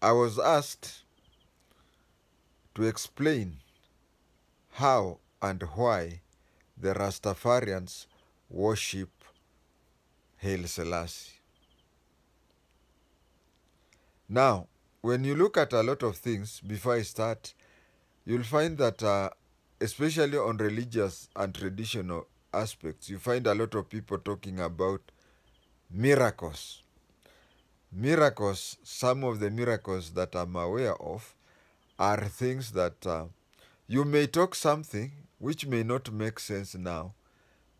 I was asked to explain how and why the Rastafarians worship Haile Selassie. Now, when you look at a lot of things, before I start, you'll find that especially on religious and traditional aspects, you find a lot of people talking about miracles. Miracles, some of the miracles that I'm aware of are things that you may talk something which may not make sense now,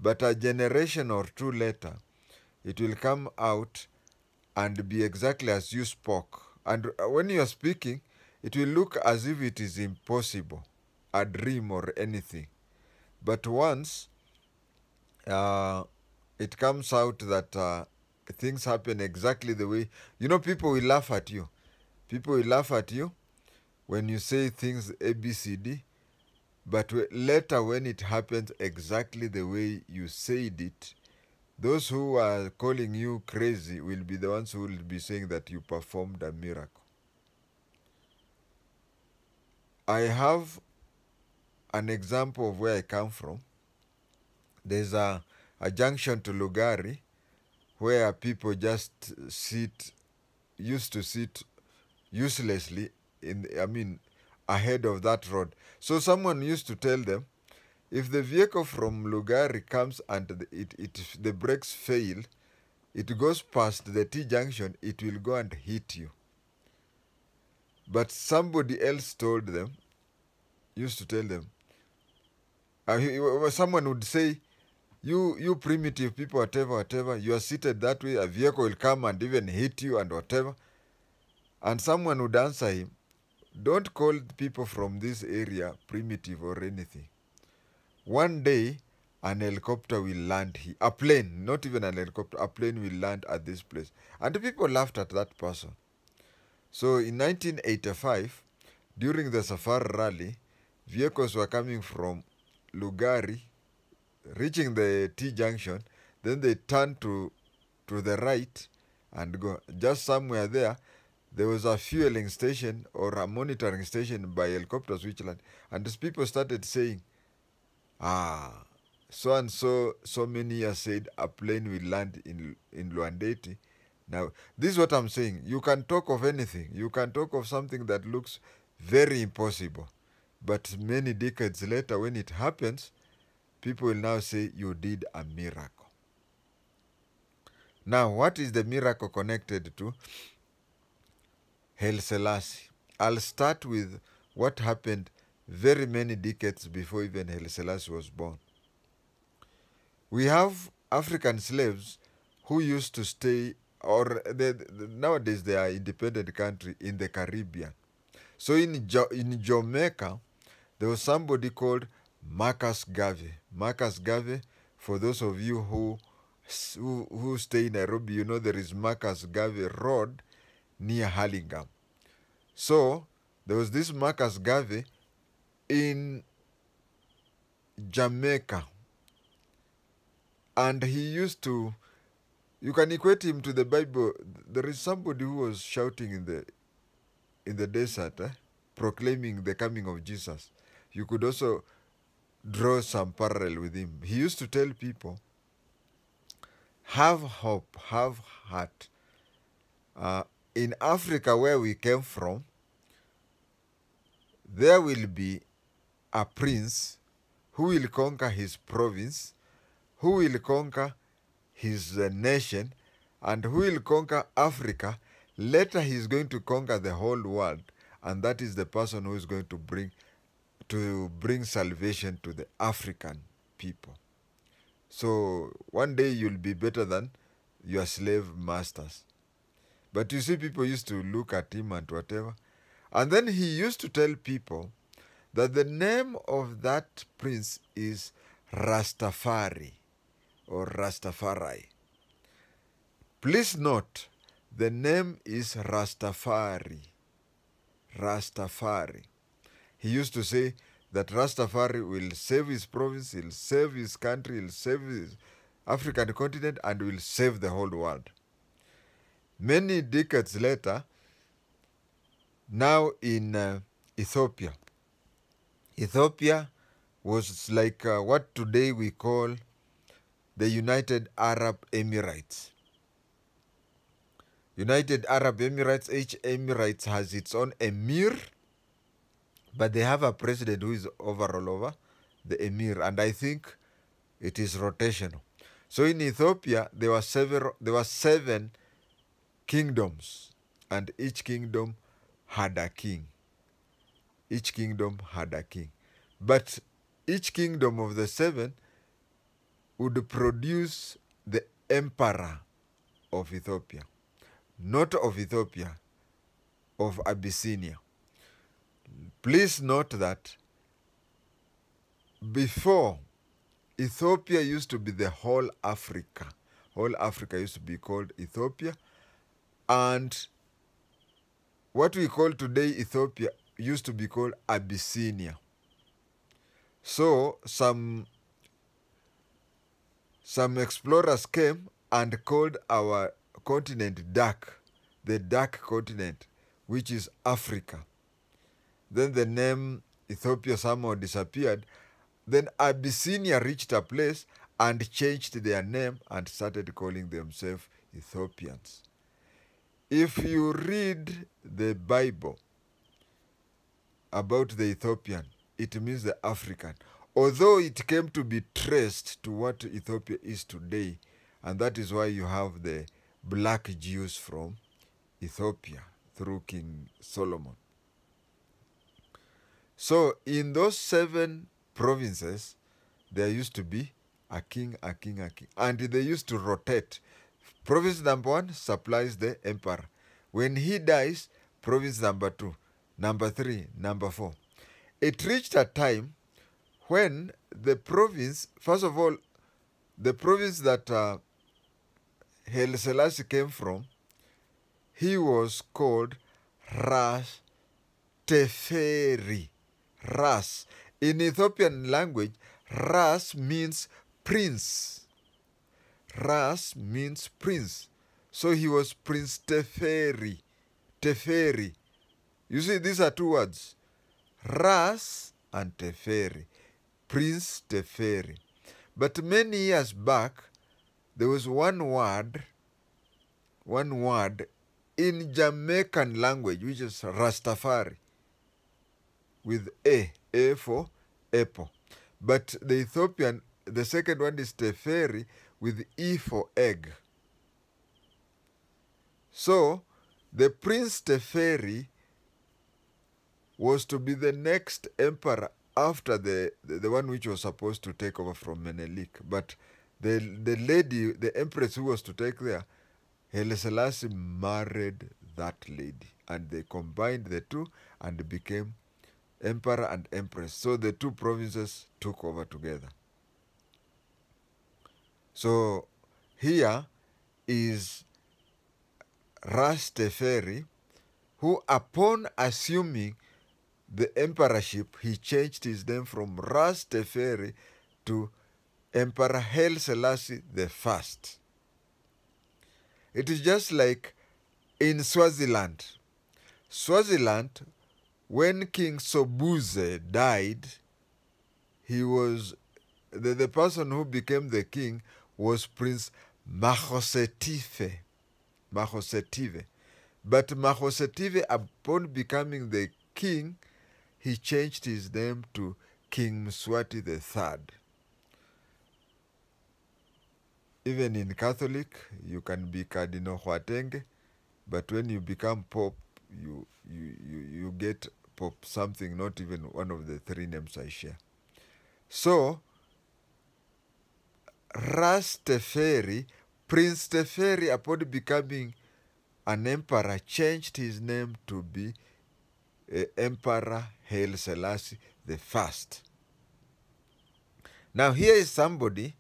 but a generation or two later, it will come out and be exactly as you spoke. And when you are speaking, it will look as if it is impossible, a dream or anything. But once it comes out that things happen exactly the way, people will laugh at you. People will laugh at you when you say things A, B, C, D, but later when it happens exactly the way you said it, those who are calling you crazy will be the ones who will be saying that you performed a miracle. I have an example of where I come from. There's a junction to Lugari where people just used to sit uselessly ahead of that road. So someone used to tell them, if the vehicle from Lugari comes and the brakes fail, it goes past the T-junction, it will go and hit you. But somebody else used to tell them, someone would say, you primitive people, whatever, you are seated that way, a vehicle will come and even hit you and whatever. And someone would answer him, don't call people from this area primitive or anything. One day, an helicopter will land here. A plane, not even an helicopter, a plane will land at this place. And the people laughed at that person. So in 1985, during the Safari Rally, vehicles were coming from Lugari, reaching the T-junction, then they turned to the right and go. Just somewhere there was a fueling station or a monitoring station by helicopters which land. And these people started saying, so and so many years said a plane will land in Luandeti. Now, this is what I'm saying. You can talk of anything. You can talk of something that looks very impossible. But many decades later, when it happens, people will now say you did a miracle. Now, what is the miracle connected to Haile Selassie? I'll start with what happened very many decades before even Haile Selassie was born. We have African slaves who used to stay, or nowadays they are independent country in the Caribbean. So in Jamaica, there was somebody called Marcus Garvey. Marcus Garvey, for those of you who stay in Nairobi, you know there is Marcus Garvey Road near Hurlingham. So there was this Marcus Garvey in Jamaica, and he used to, you can equate him to the Bible. There is somebody who was shouting in the desert, proclaiming the coming of Jesus. You could also draw some parallel with him. He used to tell people, have hope, have heart. In Africa, where we came from, there will be a prince who will conquer his province, who will conquer his nation, and who will conquer Africa. Later, he is going to conquer the whole world, and that is the person who is going to bring salvation to the African people. So one day you'll be better than your slave masters. But you see, people used to look at him and whatever. And then he used to tell people that the name of that prince is Rastafari or Rastafari. Please note, the name is Rastafari. Rastafari. He used to say that Rastafari will save his province, he'll save his country, he'll save his African continent, and will save the whole world. Many decades later, now in Ethiopia. Ethiopia was like what today we call the United Arab Emirates. United Arab Emirates, each Emirates has its own emir, but they have a president who is overall over the emir, and I think it is rotational. So in Ethiopia, there were 7 kingdoms, and each kingdom had a king. Each kingdom had a king. But each kingdom of the 7 would produce the emperor of Ethiopia. Not of Ethiopia, of Abyssinia. Please note that before, Ethiopia used to be the whole Africa. Whole Africa used to be called Ethiopia. And what we call today Ethiopia used to be called Abyssinia. So some explorers came and called our continent dark, the dark continent, which is Africa. Then the name Ethiopia somehow disappeared. Then Abyssinia reached a place and changed their name and started calling themselves Ethiopians. If you read the Bible about the Ethiopian, it means the African. Although it came to be traced to what Ethiopia is today, and that is why you have the black Jews from Ethiopia through King Solomon. So in those 7 provinces, there used to be a king, a king, a king. And they used to rotate. Province number 1 supplies the emperor. When he dies, province number 2, number 3, number 4. It reached a time when the province, first of all, the province that Haile Salesie came from, he was called Rastafari. Ras. In Ethiopian language, Ras means prince. Ras means prince. So he was Prince Teferi. Teferi. You see, these are 2 words. Ras and Teferi. Prince Teferi. But many years back, there was one word in Jamaican language, which is Rastafari, with A for apple. But the Ethiopian, the second one is Teferi with E for egg. So, the Prince Teferi was to be the next emperor after the one which was supposed to take over from Menelik. But the lady, the empress who was to take there, Haile Selassie married that lady. And they combined the 2 and became emperor and empress. So the 2 provinces took over together. So here is Rastafari, who upon assuming the emperorship, he changed his name from Rastafari to Emperor Haile Selassie I. It is just like in Swaziland. Swaziland, when King Sobuse died, he was the person who became the king was Prince Makhosetive. But Makhosetive, upon becoming the king, he changed his name to King Mswati III. Even in Catholic, you can be Cardinal JI-TENGE, but when you become Pope, you get Pope something, not even one of the 3 names I share. So, Rastafari, Prince Teferi, upon becoming an emperor, changed his name to be Emperor Haile Selassie I. Now here is somebody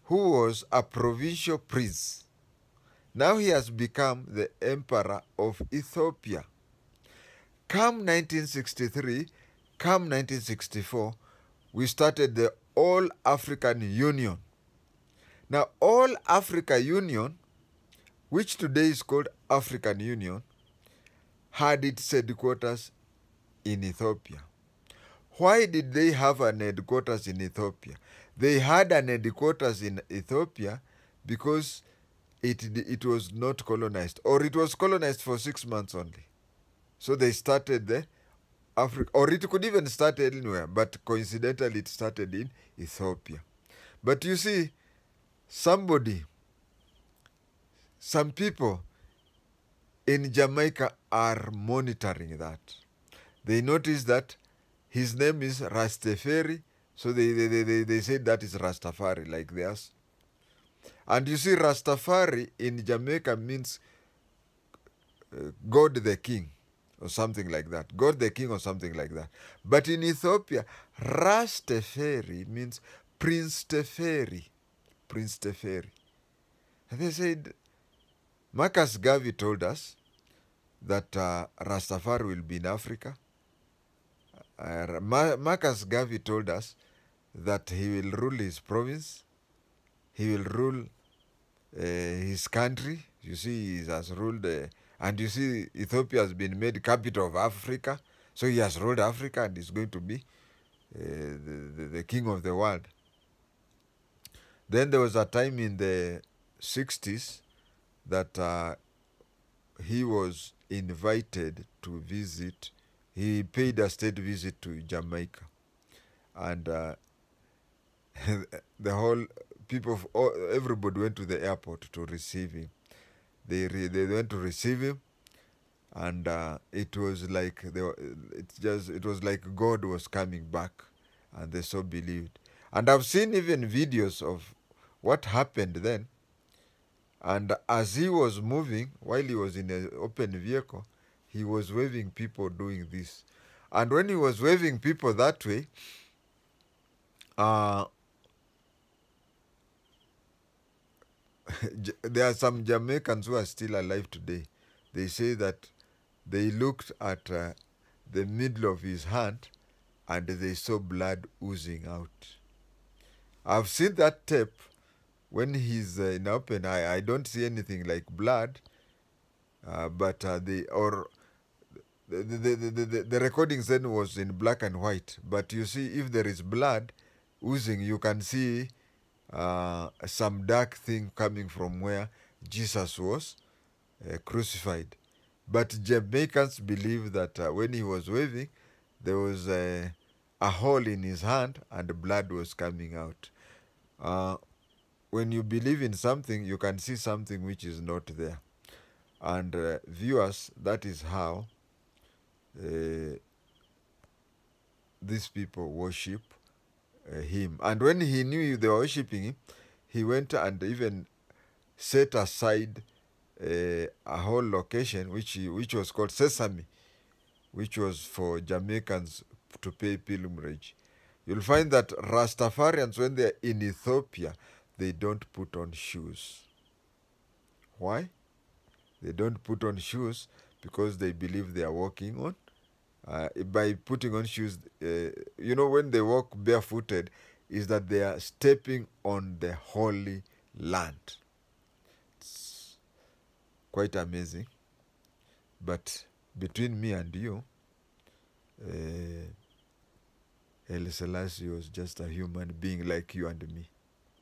who was a provincial prince. Now he has become the emperor of Ethiopia. Come 1963, come 1964, we started the All African Union. Now All Africa Union, which today is called African Union, had its headquarters in Ethiopia. Why did they have an headquarters in Ethiopia? They had an headquarters in Ethiopia because it was not colonized, or it was colonized for 6 months only. So they started there, Africa, or it could even start anywhere, but coincidentally it started in Ethiopia. But you see, some people in Jamaica are monitoring that. They notice that his name is Rastafari, so they say that is Rastafari, like theirs. And you see, Rastafari in Jamaica means God the King, or something like that. God the King, or something like that. But in Ethiopia, Rastafari means Prince Teferi. Prince Teferi. And they said, Marcus Garvey told us that Rastafari will be in Africa. Marcus Garvey told us that he will rule his province. He will rule his country. You see, he has ruled, and you see, Ethiopia has been made capital of Africa. So he has ruled Africa and is going to be the king of the world. Then there was a time in the 60s that he was invited to visit. He paid a state visit to Jamaica. And the whole people, everybody went to the airport to receive him. They went to receive him, and it was like it was like God was coming back, and they so believed. And I've seen even videos of what happened then. And as he was moving, while he was in an open vehicle, he was waving people doing this. And when he was waving people that way, there are some Jamaicans who are still alive today. They say that they looked at the middle of his hand and they saw blood oozing out. I've seen that tape. When he's in open eye, I don't see anything like blood, but the recording then was in black and white. But you see, if there is blood oozing, you can see some dark thing coming from where Jesus was crucified. But Jamaicans believe that when he was waving, there was a hole in his hand and blood was coming out. When you believe in something, you can see something which is not there. And viewers, that is how these people worship him. And when he knew they were worshiping him, he went and even set aside a whole location which was called Sesame, which was for Jamaicans to pay pilgrimage. You'll find that Rastafarians, when they're in Ethiopia, they don't put on shoes. Why? They don't put on shoes because they believe they are walking on. By putting on shoes, you know, when they walk barefooted, is that they are stepping on the holy land. It's quite amazing. But between me and you, Haile Salesie was just a human being like you and me.